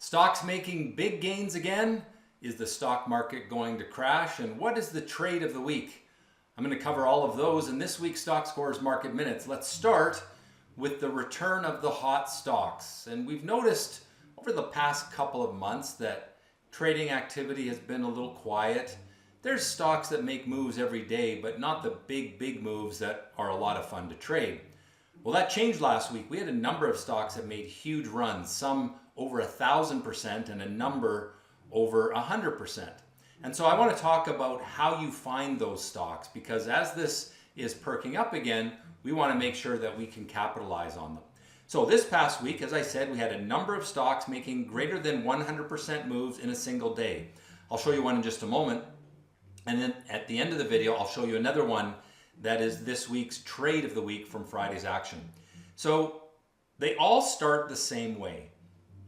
Stocks making big gains again? Is the stock market going to crash? And what is the trade of the week? I'm going to cover all of those in this week's Stockscores Market Minutes. Let's start with the return of the hot stocks. And we've noticed over the past couple of months that trading activity has been a little quiet. There's stocks that make moves every day, but not the big moves that are a lot of fun to trade. Well, that changed last week. We had a number of stocks that made huge runs, some over 1,000% and a number over 100%. And so I want to talk about how you find those stocks, because as this is perking up again, we want to make sure that we can capitalize on them. So this past week, as I said, we had a number of stocks making greater than 100% moves in a single day. I'll show you one in just a moment. And then at the end of the video, I'll show you another one that is this week's trade of the week from Friday's action. So they all start the same way.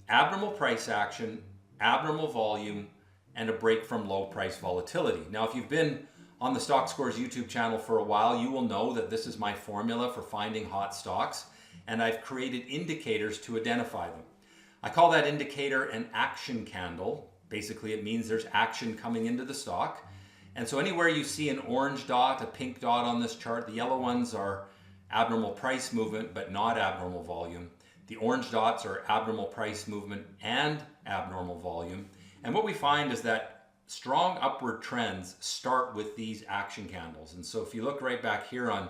Abnormal price action, abnormal volume, and a break from low price volatility. Now, if you've been on the Stockscores YouTube channel for a while, you will know that this is my formula for finding hot stocks, and I've created indicators to identify them. I call that indicator an action candle. Basically, it means there's action coming into the stock. And so anywhere you see an orange dot, a pink dot on this chart, the yellow ones are abnormal price movement, but not abnormal volume. The orange dots are abnormal price movement and abnormal volume. And what we find is that strong upward trends start with these action candles. And so if you look right back here on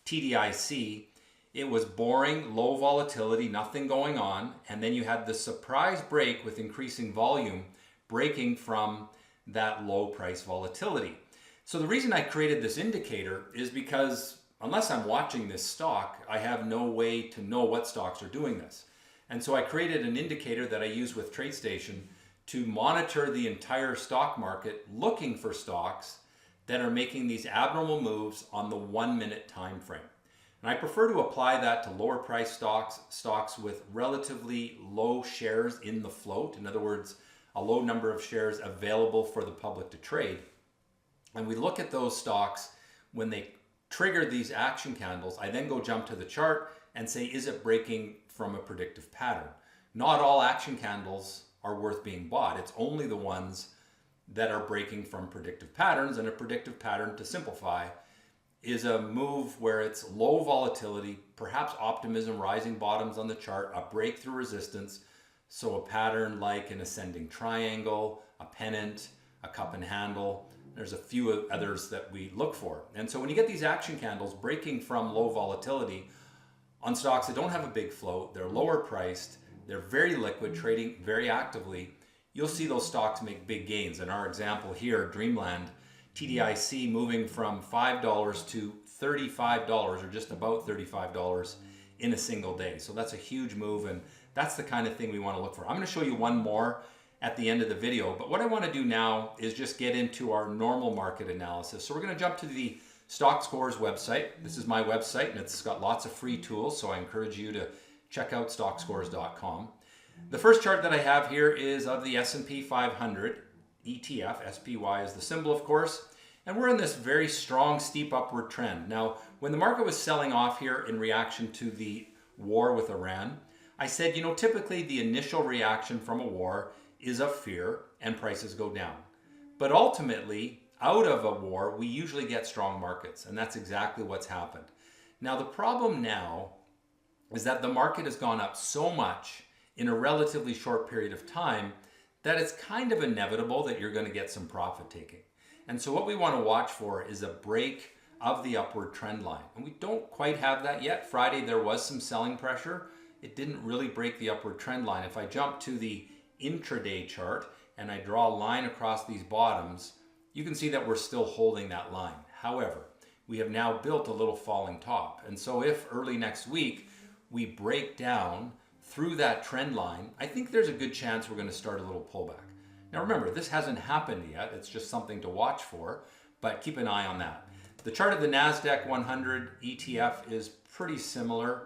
TDIC, it was boring, low volatility, nothing going on. And then you had the surprise break with increasing volume, breaking from that low price volatility. So the reason I created this indicator is because unless I'm watching this stock, I have no way to know what stocks are doing this. And so I created an indicator that I use with TradeStation to monitor the entire stock market, looking for stocks that are making these abnormal moves on the 1 minute time frame. And I prefer to apply that to lower price stocks with relatively low shares in the float. In other words, a low number of shares available for the public to trade. And we look at those stocks when they trigger these action candles. I then go jump to the chart and say, is it breaking from a predictive pattern? Not all action candles are worth being bought. It's only the ones that are breaking from predictive patterns. And a predictive pattern, to simplify, is a move where it's low volatility, perhaps optimism, rising bottoms on the chart, a breakthrough resistance. So a pattern like an ascending triangle, a pennant, a cup and handle. There's a few others that we look for. And so when you get these action candles breaking from low volatility on stocks that don't have a big float, they're lower priced, they're very liquid, trading very actively, you'll see those stocks make big gains. In our example here, Dreamland, TDIC moving from $5 to $35, or just about $35 in a single day. So that's a huge move, and that's the kind of thing we want to look for. I'm going to show you one more at the end of the video, but what I want to do now is just get into our normal market analysis. So we're going to jump to the Stockscores website. This is my website, and it's got lots of free tools, so I encourage you to check out stockscores.com. The first chart that I have here is of the S&P 500 ETF. SPY is the symbol, of course, and we're in this very strong, steep upward trend. Now, when the market was selling off here in reaction to the war with Iran, I said, you know, typically the initial reaction from a war is of fear and prices go down. But ultimately, out of a war, we usually get strong markets, and that's exactly what's happened. Now, the problem now is that the market has gone up so much in a relatively short period of time that it's kind of inevitable that you're going to get some profit taking. And so what we want to watch for is a break of the upward trend line. And we don't quite have that yet. Friday, there was some selling pressure. It didn't really break the upward trend line. If I jump to the intraday chart and I draw a line across these bottoms, you can see that we're still holding that line. However, we have now built a little falling top. And so if early next week we break down through that trend line, I think there's a good chance we're going to start a little pullback. Now remember, this hasn't happened yet. It's just something to watch for, but keep an eye on that. The chart of the NASDAQ 100 ETF is pretty similar.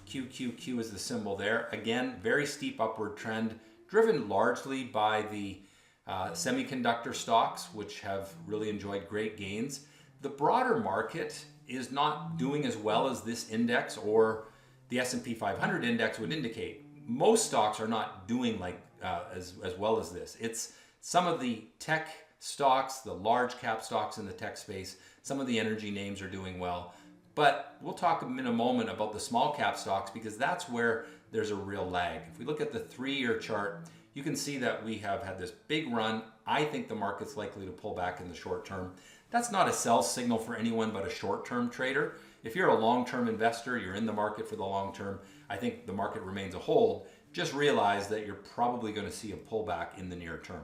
QQQ is the symbol there. Again, very steep upward trend, driven largely by the semiconductor stocks, which have really enjoyed great gains. The broader market is not doing as well as this index or the S&P 500 index would indicate. Most stocks are not doing like as well as this. It's some of the tech stocks, the large cap stocks in the tech space. Some of the energy names are doing well. But we'll talk in a moment about the small cap stocks because that's where there's a real lag. If we look at the 3-year chart, you can see that we have had this big run. I think the market's likely to pull back in the short term. That's not a sell signal for anyone but a short-term trader. If you're a long-term investor, you're in the market for the long term, I think the market remains a hold. Just realize that you're probably going to see a pullback in the near term.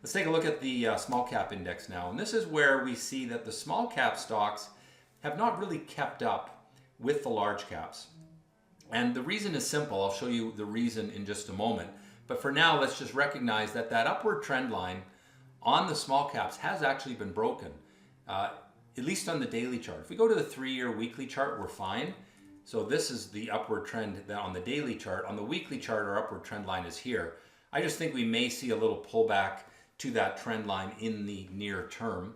Let's take a look at the small cap index now. And this is where we see that the small cap stocks have not really kept up with the large caps. And the reason is simple. I'll show you the reason in just a moment. But for now, let's just recognize that that upward trend line on the small caps has actually been broken, at least on the daily chart. If we go to the 3-year weekly chart, we're fine. So this is the upward trend on the daily chart. On the weekly chart, our upward trend line is here. I just think we may see a little pullback to that trend line in the near term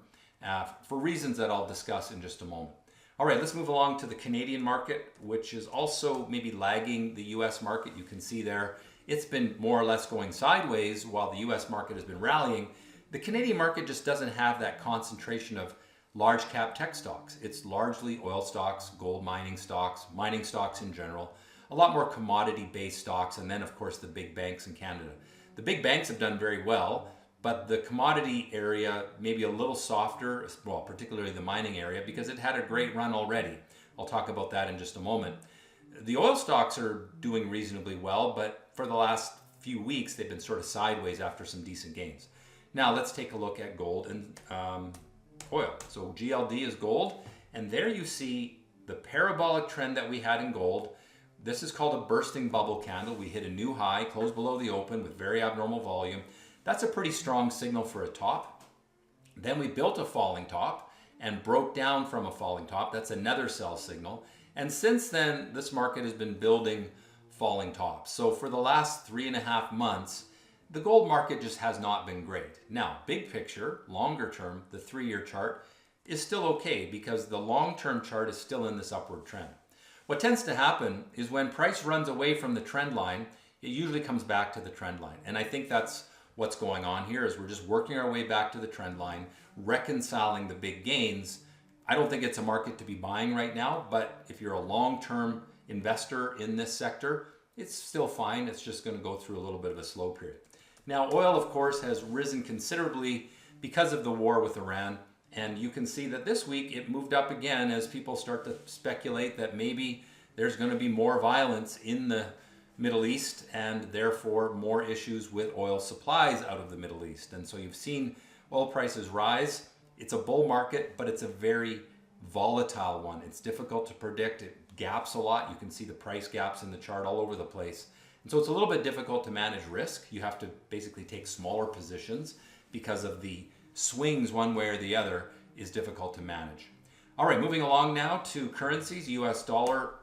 for reasons that I'll discuss in just a moment. All right, let's move along to the Canadian market, which is also maybe lagging the US market. You can see there, it's been more or less going sideways while the US market has been rallying. The Canadian market just doesn't have that concentration of large cap tech stocks. It's largely oil stocks, gold mining stocks in general, a lot more commodity based stocks, and then of course the big banks in Canada. The big banks have done very well, but the commodity area maybe a little softer, well, particularly the mining area, because it had a great run already. I'll talk about that in just a moment. The oil stocks are doing reasonably well, but for the last few weeks, they've been sort of sideways after some decent gains. Now let's take a look at gold and oil. So GLD is gold, and there you see the parabolic trend that we had in gold. This is called a bursting bubble candle. We hit a new high, closed below the open with very abnormal volume. That's a pretty strong signal for a top. Then we built a falling top and broke down from a falling top. That's another sell signal. And since then, this market has been building falling tops. So for the last 3.5 months, the gold market just has not been great. Now, big picture, longer term, the 3-year chart is still okay because the long-term chart is still in this upward trend. What tends to happen is when price runs away from the trend line, it usually comes back to the trend line. And I think that's what's going on here is we're just working our way back to the trend line, reconciling the big gains. I don't think it's a market to be buying right now, but if you're a long-term investor in this sector, it's still fine. It's just going to go through a little bit of a slow period. Now, oil, of course, has risen considerably because of the war with Iran. And you can see that this week it moved up again as people start to speculate that maybe there's going to be more violence in the Middle East and therefore more issues with oil supplies out of the Middle East. And so you've seen oil prices rise. It's a bull market, but it's a very volatile one. It's difficult to predict. It gaps a lot. You can see the price gaps in the chart all over the place. And so it's a little bit difficult to manage risk. You have to basically take smaller positions because of the swings one way or the other is difficult to manage. All right, moving along now to currencies. US dollar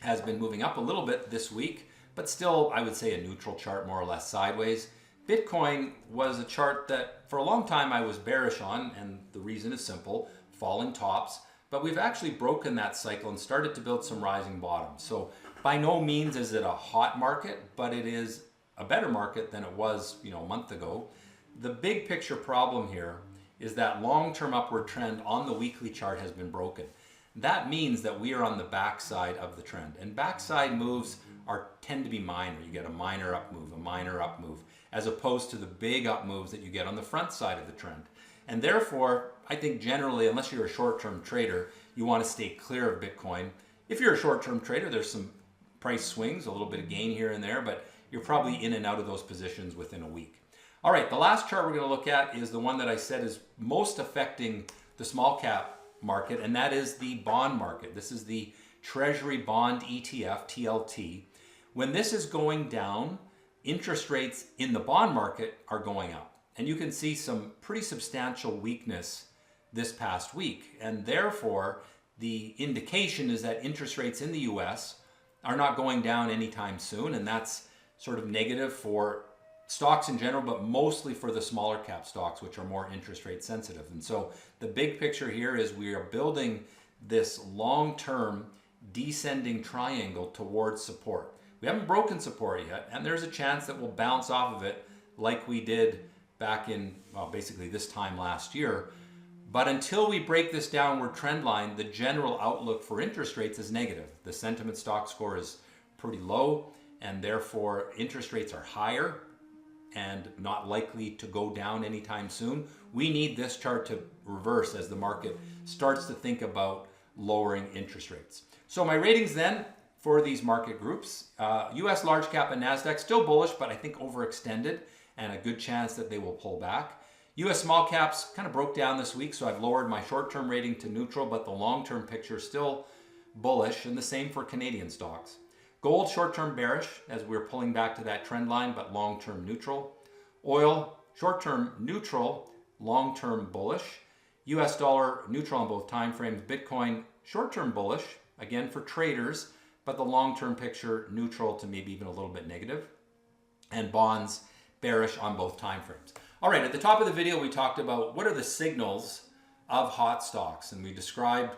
has been moving up a little bit this week, but still, I would say a neutral chart, more or less sideways. Bitcoin was a chart that for a long time I was bearish on, and the reason is simple, falling tops, but we've actually broken that cycle and started to build some rising bottoms. So by no means is it a hot market, but it is a better market than it was, a month ago. The big picture problem here is that long-term upward trend on the weekly chart has been broken. That means that we are on the backside of the trend, and backside moves tend to be minor. You get a minor up move, as opposed to the big up moves that you get on the front side of the trend. And therefore, I think generally, unless you're a short-term trader, you want to stay clear of Bitcoin. If you're a short-term trader, there's some price swings, a little bit of gain here and there, but you're probably in and out of those positions within a week. All right, the last chart we're going to look at is the one that I said is most affecting the small cap market, and that is the bond market. This is the Treasury Bond ETF, TLT. When this is going down, interest rates in the bond market are going up. And you can see some pretty substantial weakness this past week. And therefore, the indication is that interest rates in the US are not going down anytime soon. And that's sort of negative for stocks in general, but mostly for the smaller cap stocks, which are more interest rate sensitive. And so the big picture here is we are building this long-term descending triangle towards support. We haven't broken support yet, and there's a chance that we'll bounce off of it like we did back in, well, basically this time last year. But until we break this downward trend line, the general outlook for interest rates is negative. The sentiment stock score is pretty low, and therefore interest rates are higher and not likely to go down anytime soon. We need this chart to reverse as the market starts to think about lowering interest rates. So my ratings then for these market groups, US large cap and NASDAQ still bullish, but I think overextended and a good chance that they will pull back. US small caps kind of broke down this week, so I've lowered my short-term rating to neutral, but the long-term picture is still bullish, and the same for Canadian stocks. Gold short-term bearish as we're pulling back to that trend line, but long-term neutral. Oil short-term neutral, long-term bullish. US dollar neutral on both time frames. Bitcoin short-term bullish, again for traders, but the long-term picture neutral to maybe even a little bit negative. And bonds bearish on both time frames. All right, at the top of the video, we talked about what are the signals of hot stocks, and we described,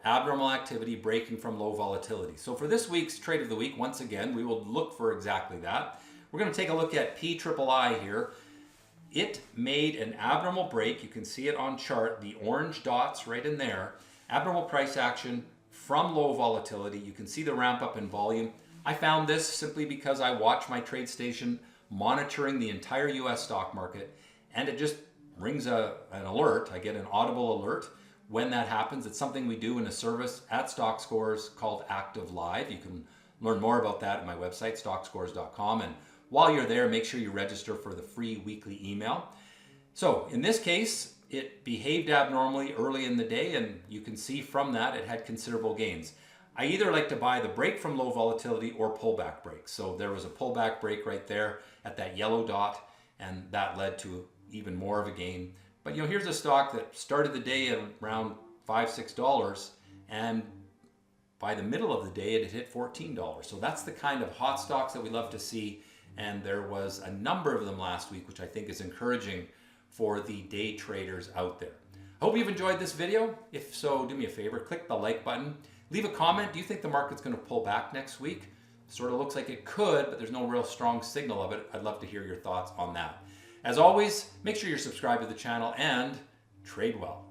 abnormal activity breaking from low volatility. So for this week's trade of the week, once again, we will look for exactly that. We're going to take a look at PIII here. It made an abnormal break. You can see it on chart, the orange dots right in there. Abnormal price action from low volatility. You can see the ramp up in volume. I found this simply because I watch my TradeStation monitoring the entire US stock market, and it just rings an alert. I get an audible alert when that happens. It's something we do in a service at Stockscores called Active Live. You can learn more about that at my website, stockscores.com. And while you're there, make sure you register for the free weekly email. So in this case, it behaved abnormally early in the day, and you can see from that it had considerable gains. I either like to buy the break from low volatility or pullback breaks. So there was a pullback break right there at that yellow dot, and that led to even more of a gain. But here's a stock that started the day at around $5, $6, and by the middle of the day it had hit $14. So that's the kind of hot stocks that we love to see, and there was a number of them last week, which I think is encouraging for the day traders out there. I hope you've enjoyed this video. If so, do me a favor, click the like button. Leave a comment. Do you think the market's going to pull back next week? Sort of looks like it could, but there's no real strong signal of it. I'd love to hear your thoughts on that. As always, make sure you're subscribed to the channel and trade well.